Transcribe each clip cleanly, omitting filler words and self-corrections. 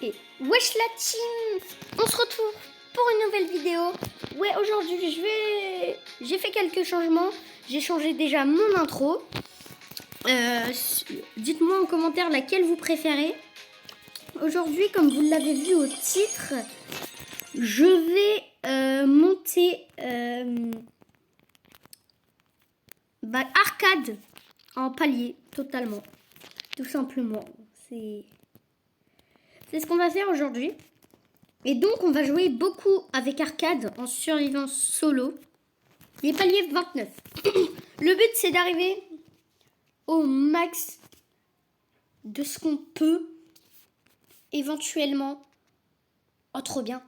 Et wesh la team, on se retrouve pour une nouvelle vidéo. Ouais, aujourd'hui j'ai fait quelques changements. J'ai changé déjà mon intro. Dites-moi en commentaire laquelle vous préférez. Aujourd'hui, comme vous l'avez vu au titre, je vais monter arcade en palier totalement, tout simplement. C'est ce qu'on va faire aujourd'hui. Et donc, on va jouer beaucoup avec arcade en survivance solo. Les paliers 29. Le but, c'est d'arriver au max de ce qu'on peut. Éventuellement. Oh, trop bien.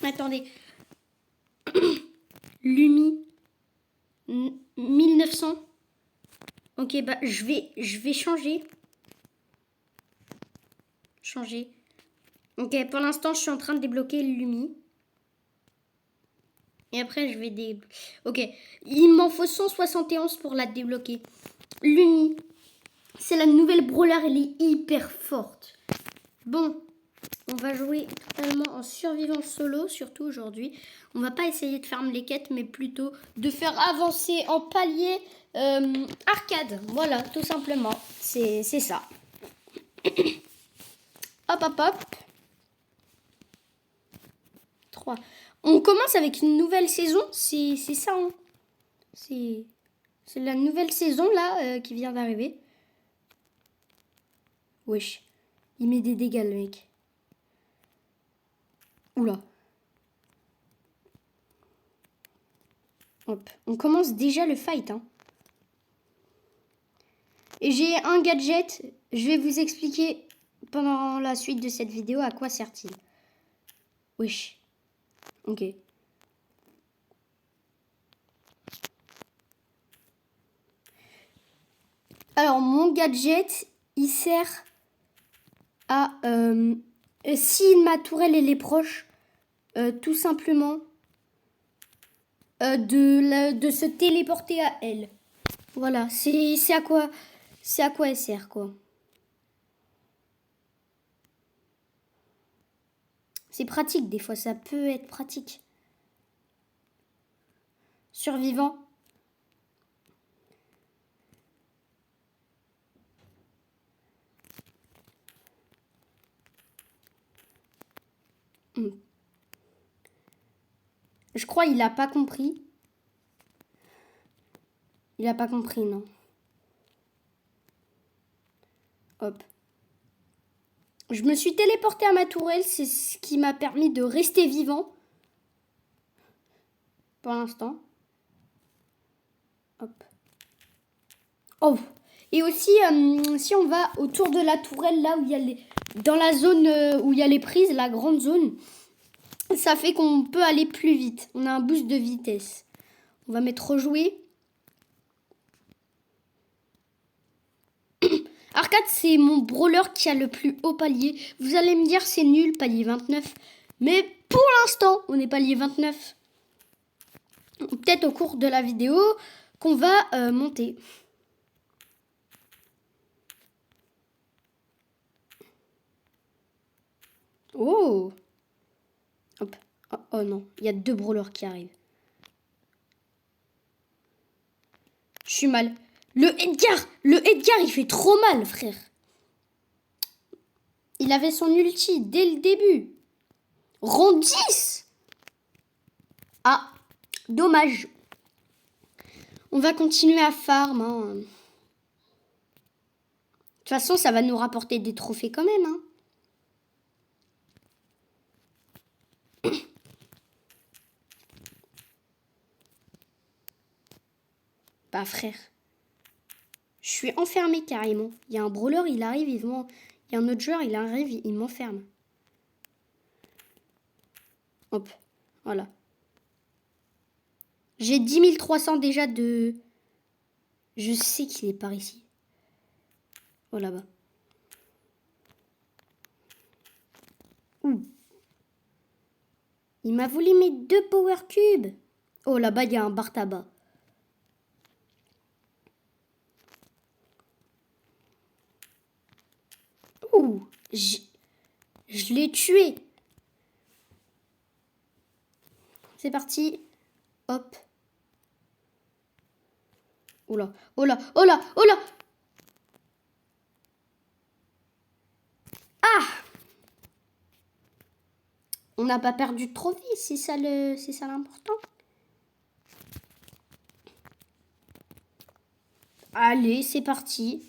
Attendez. Lumi. 1900. Ok, bah, je vais changer. Ok, pour l'instant, je suis en train de débloquer Lumi. Et après, je vais Ok, il m'en faut 171 pour la débloquer. Lumi, c'est la nouvelle brawler, elle est hyper forte. Bon, on va jouer totalement en survivant solo, surtout aujourd'hui. On va pas essayer de farm les quêtes, mais plutôt de faire avancer en palier arcade. Voilà, tout simplement. C'est ça. Hop, hop, hop. 3. On commence avec une nouvelle saison. C'est ça, hein. C'est la nouvelle saison, là, qui vient d'arriver. Wesh. Il met des dégâts, le mec. Oula. Hop. On commence déjà le fight, hein. Et j'ai un gadget. Je vais vous expliquer pendant la suite de cette vidéo à quoi sert-il. Wesh. Ok. Alors, mon gadget, il sert à... si ma tourelle, elle est proche, tout simplement, de se téléporter à elle. Voilà, c'est à quoi elle sert, quoi. C'est pratique, des fois, ça peut être pratique. Survivant. Je crois qu'il n'a pas compris. Il n'a pas compris, non. Hop. Je me suis téléportée à ma tourelle. C'est ce qui m'a permis de rester vivant. Pour l'instant. Hop. Oh. Et aussi, si on va autour de la tourelle, là où il y a dans la zone où il y a les prises, la grande zone, ça fait qu'on peut aller plus vite. On a un boost de vitesse. On va mettre rejouer. Arcade, c'est mon brawler qui a le plus haut palier. Vous allez me dire c'est nul, palier 29. Mais pour l'instant, on est palier 29. Peut-être au cours de la vidéo qu'on va monter. Oh. Hop. Oh, oh non, il y a 2 brawlers qui arrivent. Je suis mal. Le Edgar, il fait trop mal, frère. Il avait son ulti dès le début. Rang 10. Ah, dommage. On va continuer à farm. Hein. De toute façon, ça va nous rapporter des trophées quand même. Hein. Bah frère. Je suis enfermé carrément. Il y a un brawler, il arrive, il y a un autre joueur, il arrive, il m'enferme. Hop, voilà. J'ai 10 300 déjà de... Je sais qu'il est par ici. Oh là-bas. Ouh. Il m'a volé mes 2 power cubes. Oh là-bas, il y a un bar tabac. Ouh. Je l'ai tué. C'est parti. Hop. Oh là, oh là, oh là, oh là. Ah! On n'a pas perdu de trophée, c'est ça l'important. Allez, c'est parti.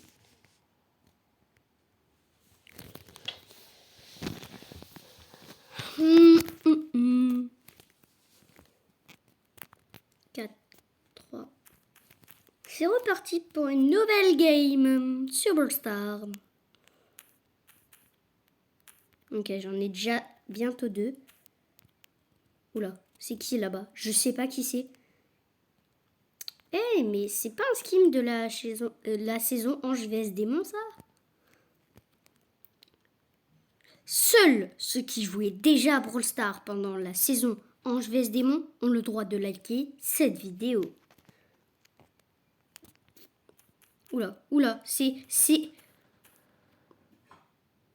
Hum, hum, hum. 4, 3. C'est reparti pour une nouvelle game Superstar. Ok, j'en ai déjà bientôt 2. Oula, c'est qui là-bas? Je sais pas qui c'est. Eh, mais c'est pas un skin de la saison Ange vs Démon, ça? Seuls ceux qui jouaient déjà à Brawl Stars pendant la saison Ange vs Démon ont le droit de liker cette vidéo. Oula, oula, c'est...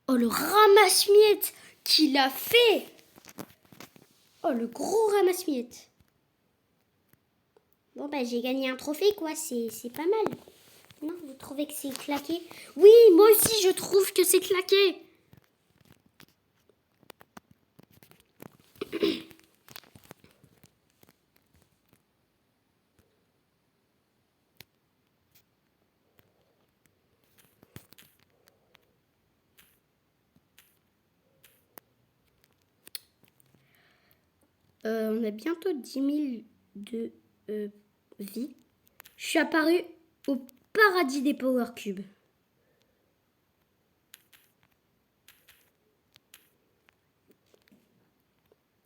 Oh, le ramasse-miettes qu'il a fait! Oh, le gros ramasse-miettes. Bon, bah, j'ai gagné un trophée, quoi. C'est pas mal. Non, vous trouvez que c'est claqué? Oui, moi aussi, je trouve que c'est claqué. On a bientôt 10 000 de vie. Je suis apparu au paradis des Power Cubes.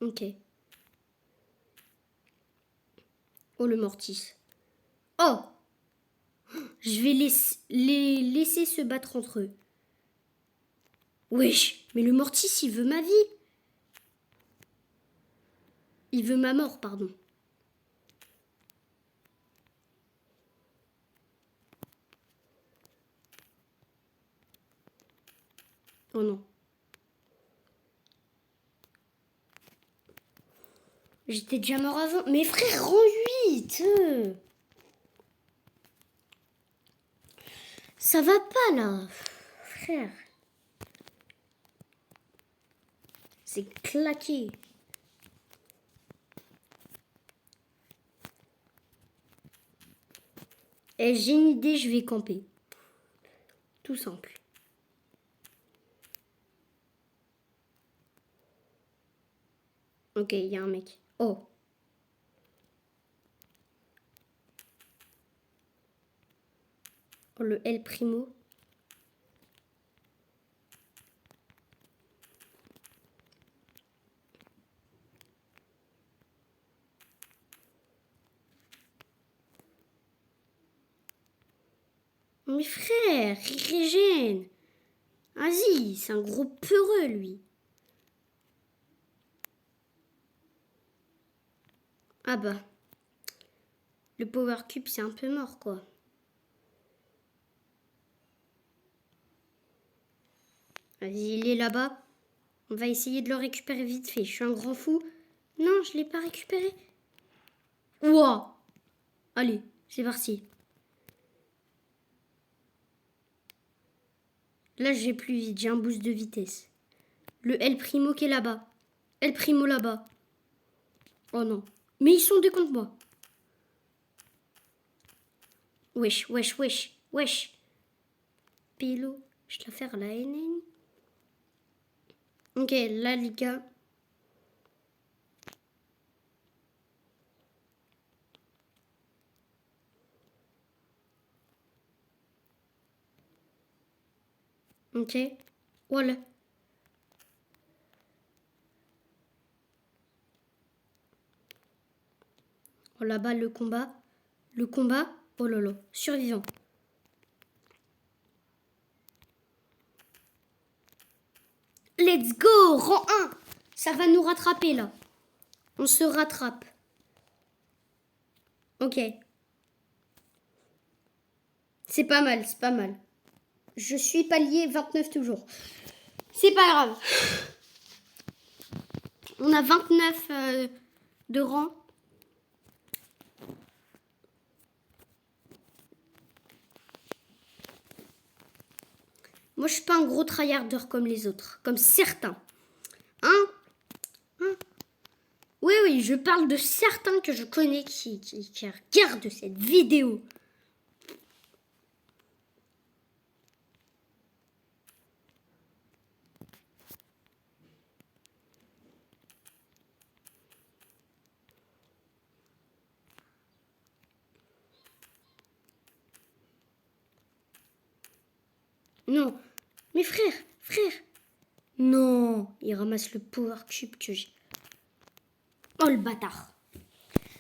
Ok. Oh, le Mortis. Oh! Je vais les laisser se battre entre eux. Wesh, mais le Mortis, il veut ma vie. Il veut ma mort, pardon. Oh non. J'étais déjà mort avant. Mais frère, rends 8. Ça va pas, là. Frère. C'est claqué. Et j'ai une idée, je vais camper. Tout simple. Ok, il y a un mec. Oh. Oh, le El Primo. Mais frère, il régène. Vas-y, c'est un gros peureux, lui. Ah bah. Le Power Cube, c'est un peu mort, quoi. Vas-y, il est là-bas. On va essayer de le récupérer vite fait. Je suis un grand fou. Non, je ne l'ai pas récupéré. Ouah. Allez, c'est parti. Là, je vais plus vite. J'ai un boost de vitesse. Le El Primo qui est là-bas. El Primo là-bas. Oh non. Mais ils sont deux contre moi. Wesh, wesh, wesh, wesh. Pilo. Je dois faire la NN. Ok, là, les gars. Ok. Voilà. Oh, là-bas, le combat. Le combat. Oh là là. Survivant. Let's go. Rang 1. Ça va nous rattraper, là. On se rattrape. Ok. C'est pas mal, c'est pas mal. Je suis palier 29 toujours. C'est pas grave. On a 29 de rang. Moi, je suis pas un gros tryharder comme les autres, comme certains. Hein? Oui, oui, je parle de certains que je connais qui regardent cette vidéo. Non, mais frère. Non, il ramasse le power cube que j'ai. Oh, le bâtard.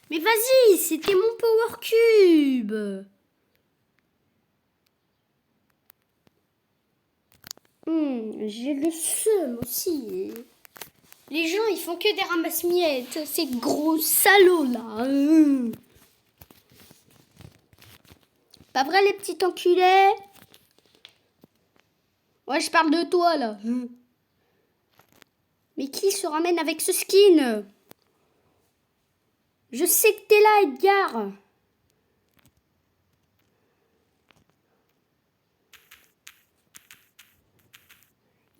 Mais vas-y, c'était mon power cube. J'ai le seum aussi. Les gens, ils font que des ramasse-miettes. Ces gros salauds, là. Pas vrai, les petits enculés? Ouais, je parle de toi, là. Mais qui se ramène avec ce skin? Je sais que t'es là, Edgar.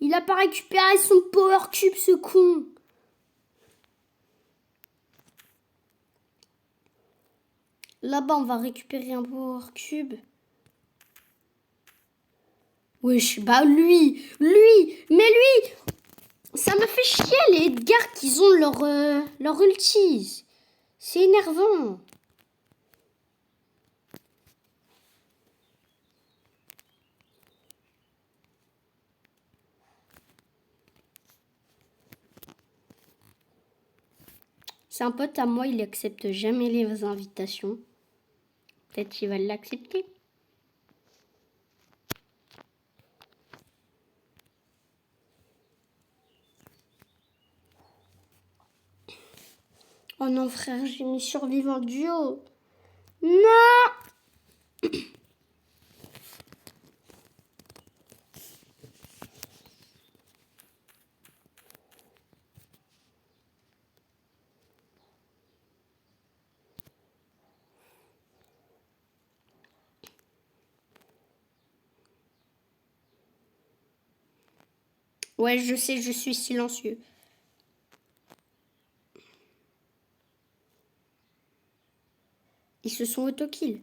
Il a pas récupéré son power cube, ce con. Là-bas, on va récupérer un power cube. Wesh, bah lui, mais lui, ça me fait chier les Edgar qu'ils ont leur ulti. C'est énervant. C'est un pote à moi, il accepte jamais les invitations. Peut-être qu'il va l'accepter. Oh non frère, j'ai mis survivant duo. Non. Ouais, je sais, je suis silencieux. Ils se sont auto-kill.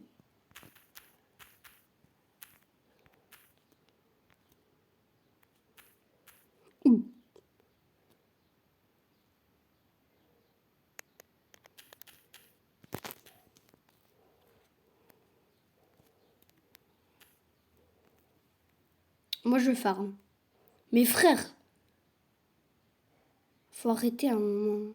Moi, je farm. Mes frères, faut arrêter un moment.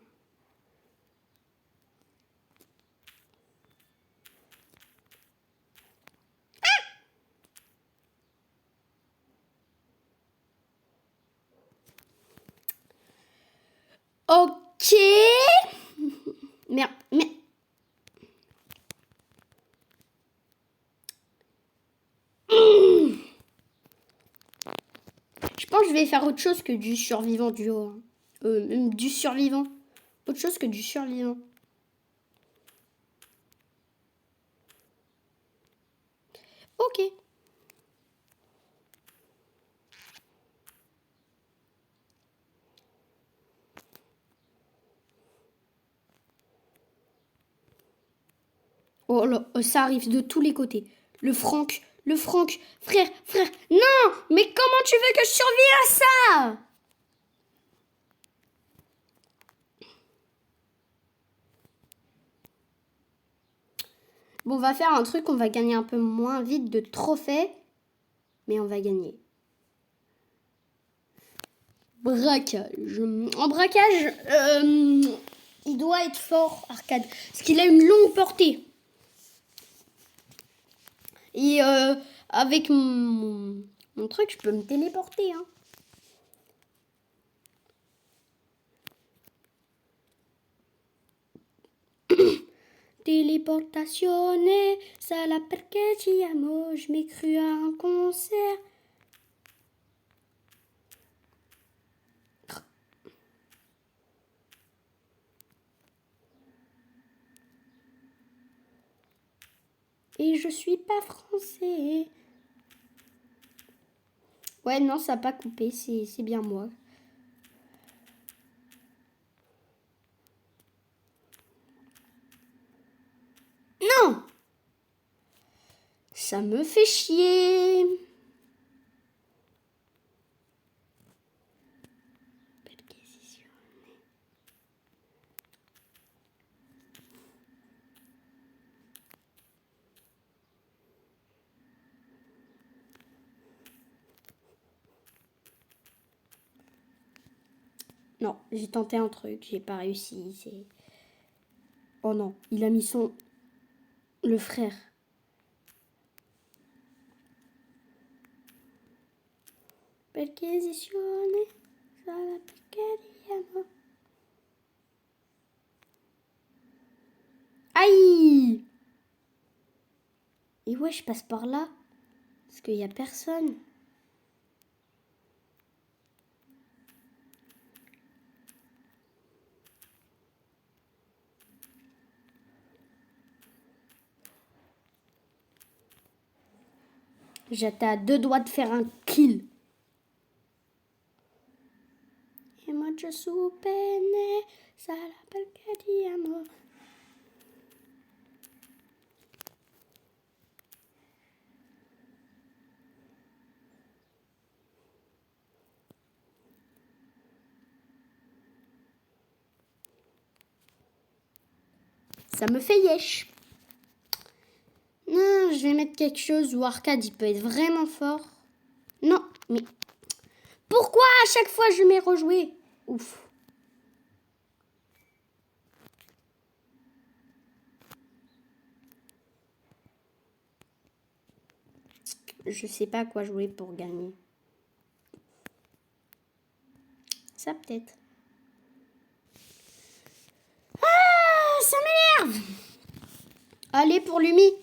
Ok. Mais... Je pense que je vais faire autre chose que du survivant duo. Du survivant. Autre chose que du survivant. Ok. Oh là, ça arrive de tous les côtés. Le Franck, frère, non, mais comment tu veux que je survive à ça? Bon, on va faire un truc, on va gagner un peu moins vite de trophées, mais on va gagner. Braquage. En braquage, il doit être fort, Arcade, parce qu'il a une longue portée. Et avec mon truc, je peux me téléporter. Hein. Téléportazione, sala perché ci amo, je m'ai cru à un concert. Et je suis pas français. Ouais, non, ça n'a pas coupé. C'est bien moi. Non! Ça me fait chier. Non, j'ai tenté un truc, j'ai pas réussi. Oh non, il a mis le frère. Perquisizione, sarà perché diamo. Aïe! Et ouais, je passe par là. Parce qu'il y a personne. J'étais à 2 doigts de faire un kill. Et moi je suis peiné, ça l'appelle que diamo. Ça me fait yesh. Non, je vais mettre quelque chose où Arcade il peut être vraiment fort. Non, mais pourquoi à chaque fois je mets rejouer? Ouf. Je sais pas quoi jouer pour gagner. Ça peut-être. Ah, ça m'énerve. Allez pour Lumi.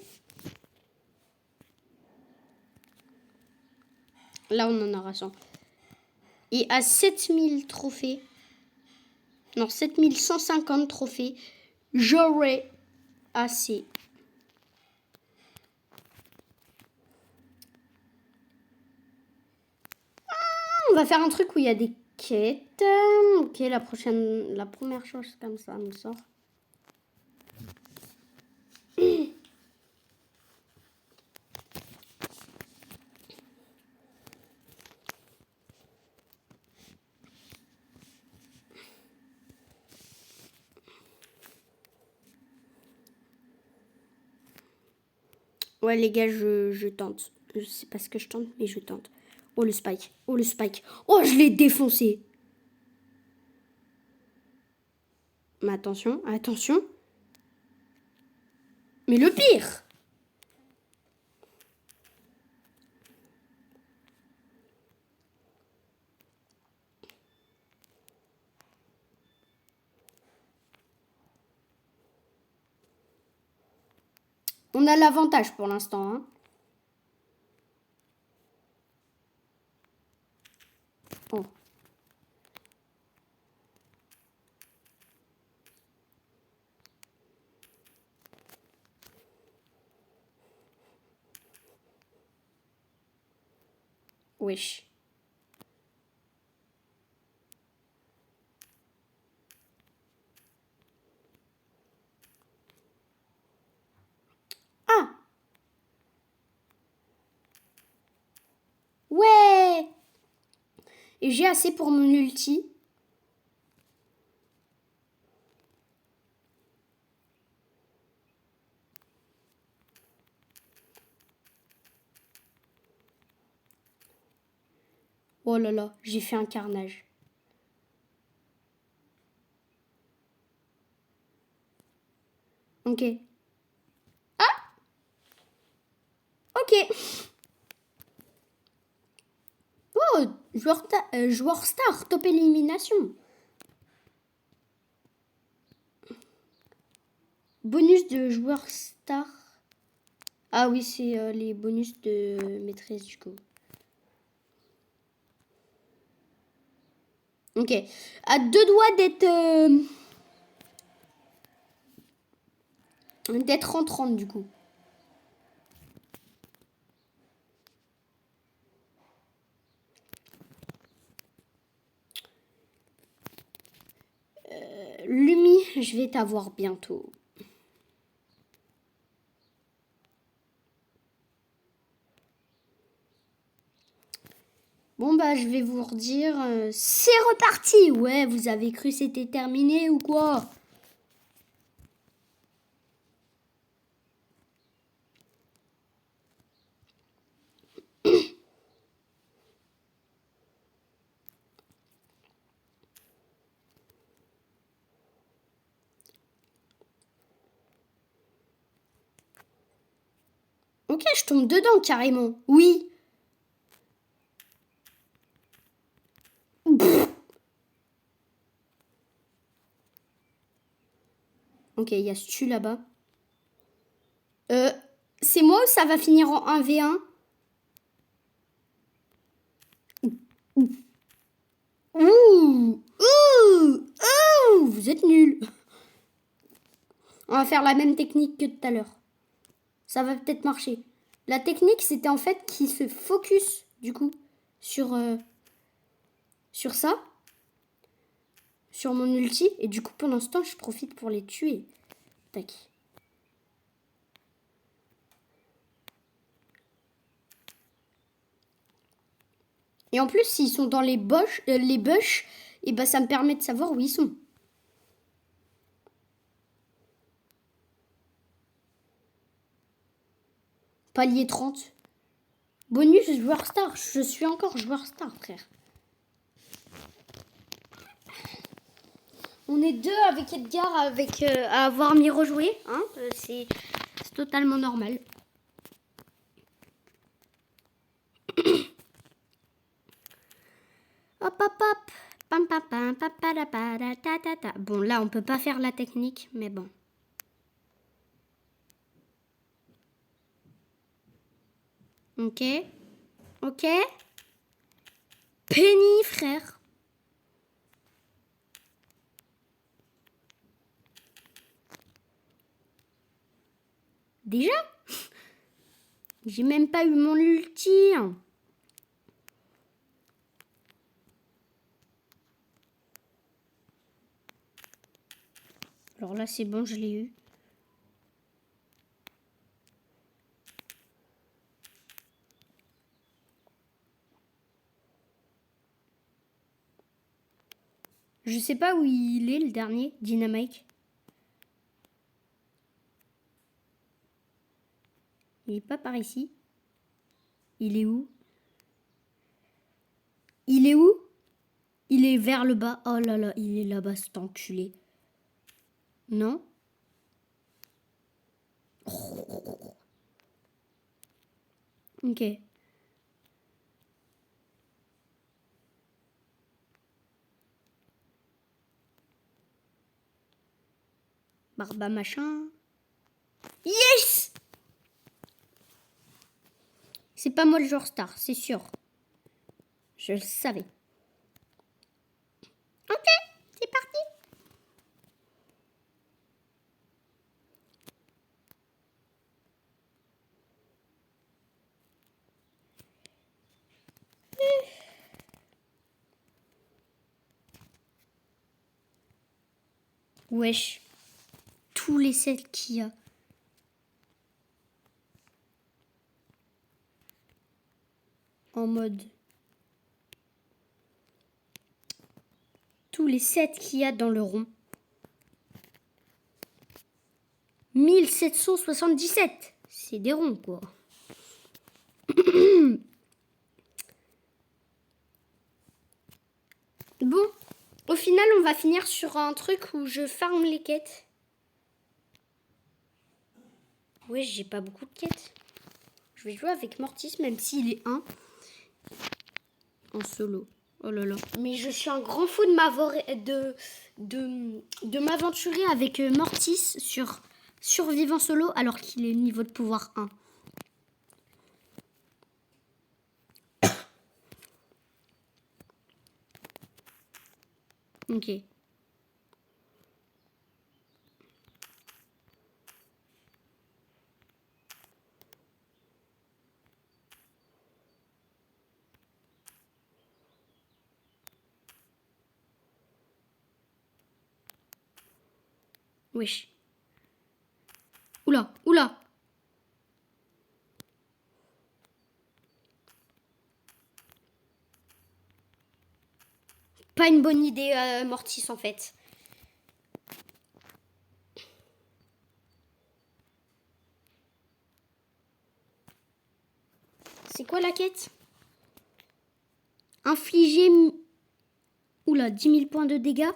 Là, on en aura 100. Et à 7000 trophées, non, 7150 trophées, j'aurai assez. On va faire un truc où il y a des quêtes. Ok, la première chose comme ça me sort. Ouais, les gars, je tente. Je sais pas ce que je tente, mais je tente. Oh, le spike. Oh, le spike. Oh, je l'ai défoncé. Mais attention, attention. Mais le pire. On a l'avantage pour l'instant, hein. Oh. Wesh. Ah. Ouais. Et j'ai assez pour mon ulti. Oh là là, j'ai fait un carnage. Ok. Ah. Ok. Oh, joueur star, top élimination. Bonus de joueur star. Ah oui, c'est les bonus de maîtresse du coup. Ok. À 2 doigts d'être en 30 du coup. je vais t'avoir bientôt. Bon bah je vais vous redire, c'est reparti. Ouais, vous avez cru c'était terminé ou quoi? Ok, je tombe dedans carrément. Oui. Pff. Ok, il y a Stu là-bas. C'est moi ou ça va finir en 1v1? Ouh, vous êtes nuls. On va faire la même technique que tout à l'heure. Ça va peut-être marcher. La technique, c'était en fait qu'il se focus, du coup, sur ça, sur mon ulti. Et du coup, pendant ce temps, je profite pour les tuer. Tac. Et en plus, s'ils sont dans les bush, et ben ça me permet de savoir où ils sont. Palier 30. Bonus joueur star. Je suis encore joueur star, frère. On est deux avec Edgar à avoir mis rejoué. Hein, c'est totalement normal. Hop, hop, hop. Pam, pam, pam, pam, pam, pam, ta, ta, ta. Bon, là, on peut pas faire la technique, mais bon. Ok. Ok. Penny, frère. Déjà? J'ai même pas eu mon ulti. Alors là, c'est bon, je l'ai eu. Je sais pas où il est, le dernier, Dynamite. Il est pas par ici. Il est où? Il est où? Il est vers le bas. Oh là là, il est là-bas, cet enculé. Non? Ok. Barba machin. Yes! C'est pas moi le joueur star, c'est sûr. Je le savais. Ok, c'est parti. Wesh. Tous les sets qu'il y a. En mode. Tous les sets qu'il y a dans le rond. 1777. C'est des ronds, quoi. Bon, au final, on va finir sur un truc où je farme les quêtes. Ouais, j'ai pas beaucoup de quêtes. Je vais jouer avec Mortis, même s'il est 1 en solo. Oh là là. Mais je suis un grand fou de m'aventurer avec Mortis sur survivant solo alors qu'il est niveau de pouvoir 1. Ok. Wesh. Oula, oula. Pas une bonne idée, Mortis, en fait. C'est quoi la quête? Infliger... Oula, 10 000 points de dégâts.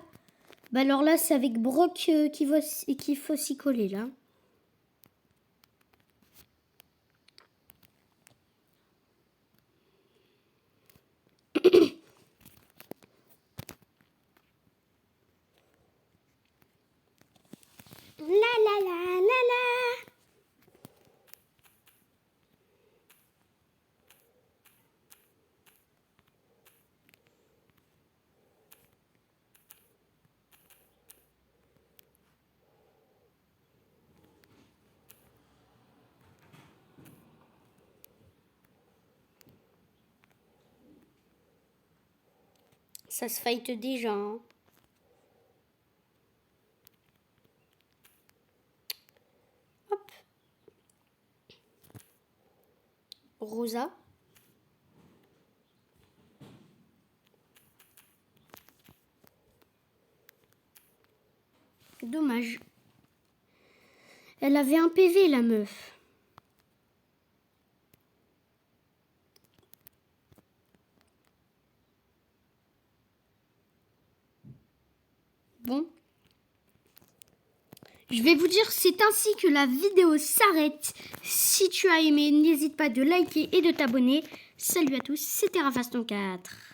Bah alors là, c'est avec Brock qu'il faut s'y coller, là. La la la la la. Ça se fight déjà, hein. Hop. Rosa. Dommage. Elle avait un PV, la meuf. Bon. Je vais vous dire, c'est ainsi que la vidéo s'arrête. Si tu as aimé, n'hésite pas de liker et de t'abonner. Salut à tous, c'était Rafaston 4.